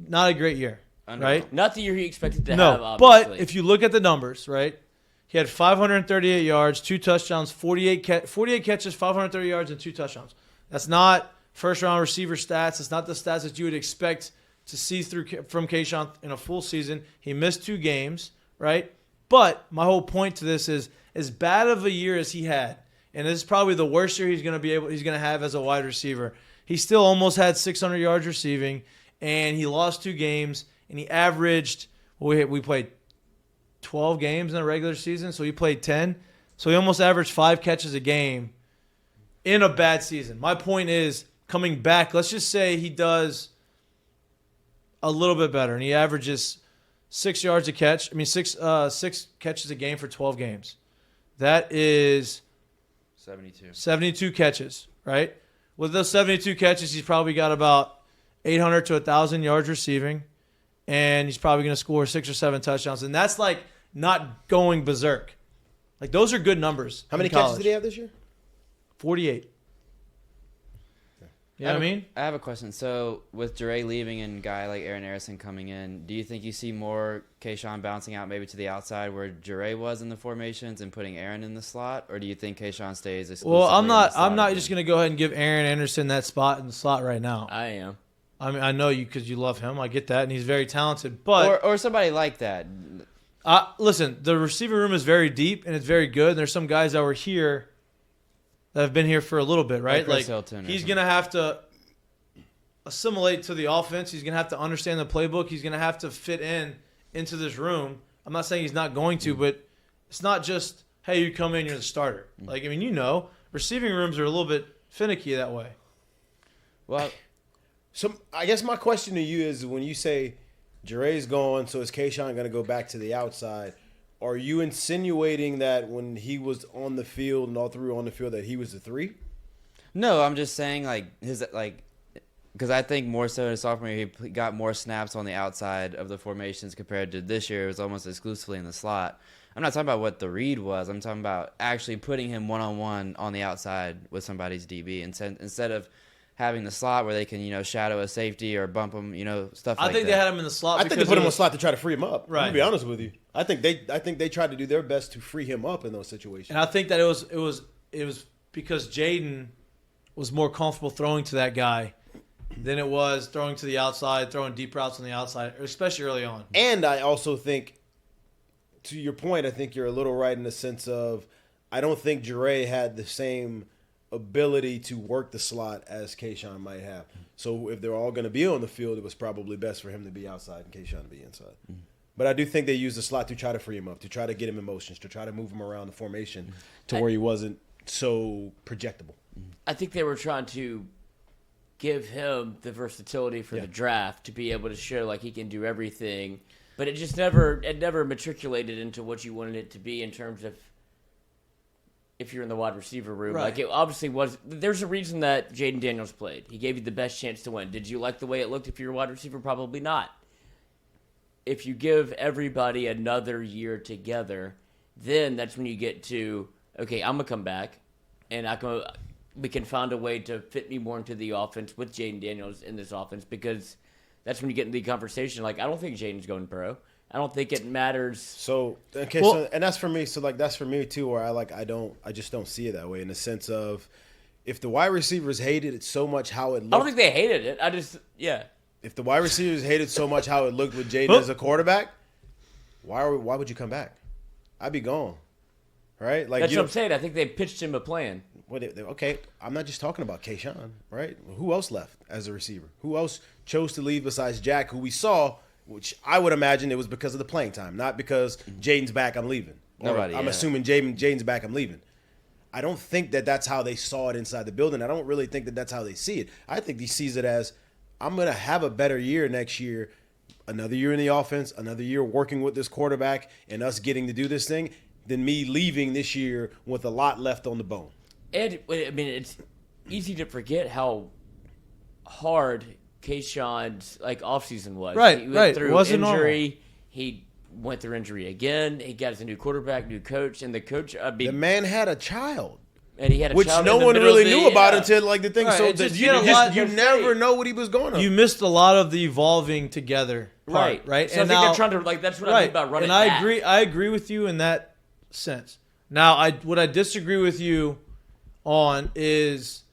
not a great year, right? Not the year he expected to No, have, obviously. but if you look at the numbers, right? He had 538 yards, 2 touchdowns, 48 catches, 530 yards, and 2 touchdowns. That's not first-round receiver stats. It's not the stats that you would expect to see from Kayshawn in a full season. He missed 2 games, right? But my whole point to this is, as bad of a year as he had, and this is probably the worst year he's going to have as a wide receiver, he still almost had 600 yards receiving, and he lost 2 games, and he averaged, we played 12 games in a regular season, so he played 10. So he almost averaged 5 catches a game in a bad season. My point is, coming back, let's just say he does a little bit better, and he averages 6 yards a catch. 6 catches a game for 12 games. That is 72 catches, right? With those 72 catches, he's probably got about 800 to 1,000 yards receiving, and he's probably going to score 6 or 7 touchdowns. And that's like not going berserk. Like, those are good numbers. How many catches did he have this year? 48. You know what I mean? I have a question. So with Jure leaving and a guy like Aaron Harrison coming in, do you think you see more Kayshawn bouncing out maybe to the outside where Jure was in the formations and putting Aaron in the slot, or do you think Kayshawn stays exclusively? Well, I'm not again? just going to go ahead and give Aaron Anderson that spot in the slot right now. I am. I mean, I know you because you love him. I get that, and he's very talented. But or somebody like that. Listen, the receiver room is very deep and it's very good. There's some guys that were here that have been here for a little bit, right? Chris Hilton he's going to have to assimilate to the offense. He's going to have to understand the playbook. He's going to have to fit into this room. I'm not saying he's not going to, but it's not just, hey, you come in, you're the starter. Like, I mean, receiving rooms are a little bit finicky that way. Well, so I guess my question to you is, when you say Jure's gone, so is Kayshawn going to go back to the outside? Are you insinuating that when he was on the field and all three were on the field that he was the 3? no, I'm just saying because I think more so in his sophomore year he got more snaps on the outside of the formations compared to this year. It was almost exclusively in the slot. I'm not talking about what the read was. I'm talking about actually putting him one-on-one on the outside with somebody's DB instead of having the slot where they can, shadow a safety or bump him, stuff like that. I think they had him in the slot. I think they put him on the slot to try to free him up. Right. I'm gonna be honest with you. I think they tried to do their best to free him up in those situations. And I think that it was because Jaden was more comfortable throwing to that guy than it was throwing to the outside, throwing deep routes on the outside, especially early on. And I also think, to your point, I think you're a little right in the sense of I don't think Jure had the same ability to work the slot as Kayshawn might have. So if they're all going to be on the field, it was probably best for him to be outside and Kayshawn to be inside. Mm-hmm. But I do think they used the slot to try to free him up, to try to get him in motions, to try to move him around the formation to where he wasn't so projectable. I think they were trying to give him the versatility for the draft to be able to show like he can do everything, but it just never matriculated into what you wanted it to be in terms of if you're in the wide receiver room. Right. Like, it obviously was. There's a reason that Jaden Daniels played. He gave you the best chance to win. Did you like the way it looked if you're a wide receiver? Probably not. If you give everybody another year together, then that's when you get to, okay, I'm going to come back, and we can find a way to fit me more into the offense with Jaden Daniels in this offense, because that's when you get in the conversation. Like, I don't think Jaden's going pro. I don't think it matters. So, okay, so that's for me. So, that's for me too, where I just don't see it that way, in the sense of, if the wide receivers hated it so much how it looked. I don't think they hated it. If the wide receivers hated so much how it looked with Jaden as a quarterback, why would you come back? I'd be gone, right? Like, that's what I'm saying. I think they pitched him a plan. Okay, I'm not just talking about Kayshawn, right? Who else left as a receiver? Who else chose to leave besides Jack, who we saw, which I would imagine it was because of the playing time, not because Jaden's back, I'm leaving. I'm assuming Jaden's back, I'm leaving. I don't think that's how they saw it inside the building. I don't really think that's how they see it. I think he sees it as, I'm going to have a better year next year, another year in the offense, another year working with this quarterback and us getting to do this thing, than me leaving this year with a lot left on the bone. And, I mean, it's easy to forget how hard Kayshawn's offseason was. Right, he went through wasn't injury. normal. He went through injury again. He got us a new quarterback, new coach, and the coach. The man had a child. And he had a which child no in the one middle really of the- knew about yeah. until like the thing. Right, So it's that just- you, you had a just- lot- you never know what he was going on. You missed a lot of the evolving together part, right? So I think they're trying to like. That's what I think about running. and I back. agree. I agree with you in that sense. Now, what I disagree with you on is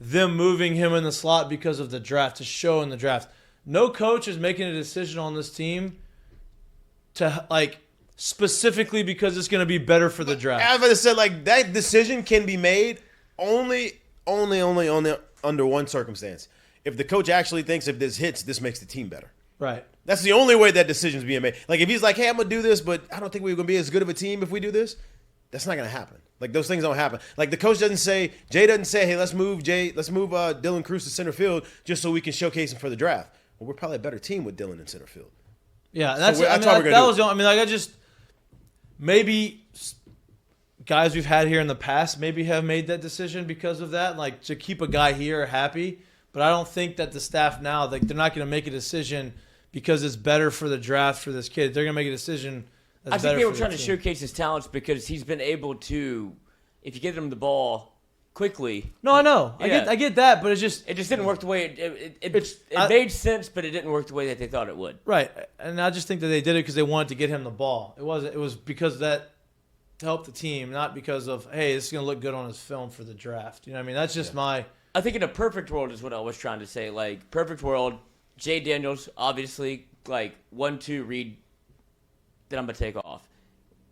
them moving him in the slot because of the draft, to show in the draft. No coach is making a decision on this team to like specifically because it's going to be better for the draft. As I said, like that decision can be made only under one circumstance. If the coach actually thinks if this hits, this makes the team better. Right. That's the only way that decision's being made. Like if he's like, hey, I'm gonna do this, but I don't think we're gonna be as good of a team if we do this. That's not gonna happen. Like those things don't happen. Like the coach doesn't say, Jay doesn't say, hey, let's move Dylan Cruz to center field just so we can showcase him for the draft. Well, we're probably a better team with Dylan in center field. Yeah, that's So I mean, that's how we're that gonna do was the only, I mean, like I just maybe guys we've had here in the past maybe have made that decision because of that, like to keep a guy here happy. But I don't think that the staff now, like they're not going to make a decision because it's better for the draft for this kid. They're going to make a decision. That's I think better they were for trying the to team. showcase his talents because he's been able to, if you get him the ball quickly. No, I know. Yeah. I get that, but it's just It just didn't work the way it I- made sense, but it didn't work the way that they thought it would. right. And I just think that they did it because they wanted to get him the ball. It was because that to help the team, not because of hey, this is going to look good on his film for the draft. You know what I mean? That's just my. I think in a perfect world is what I was trying to say. Like, perfect world, Jay Daniels, obviously, like, 1-2 read that I'm going to take off.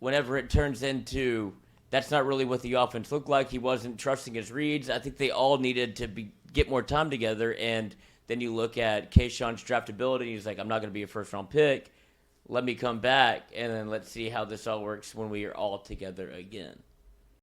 Whenever it turns into that's not really what the offense looked like, he wasn't trusting his reads, I think they all needed to get more time together. And then you look at Kayshawn's draftability, he's like, I'm not going to be a first-round pick. Let me come back, and then let's see how this all works when we are all together again.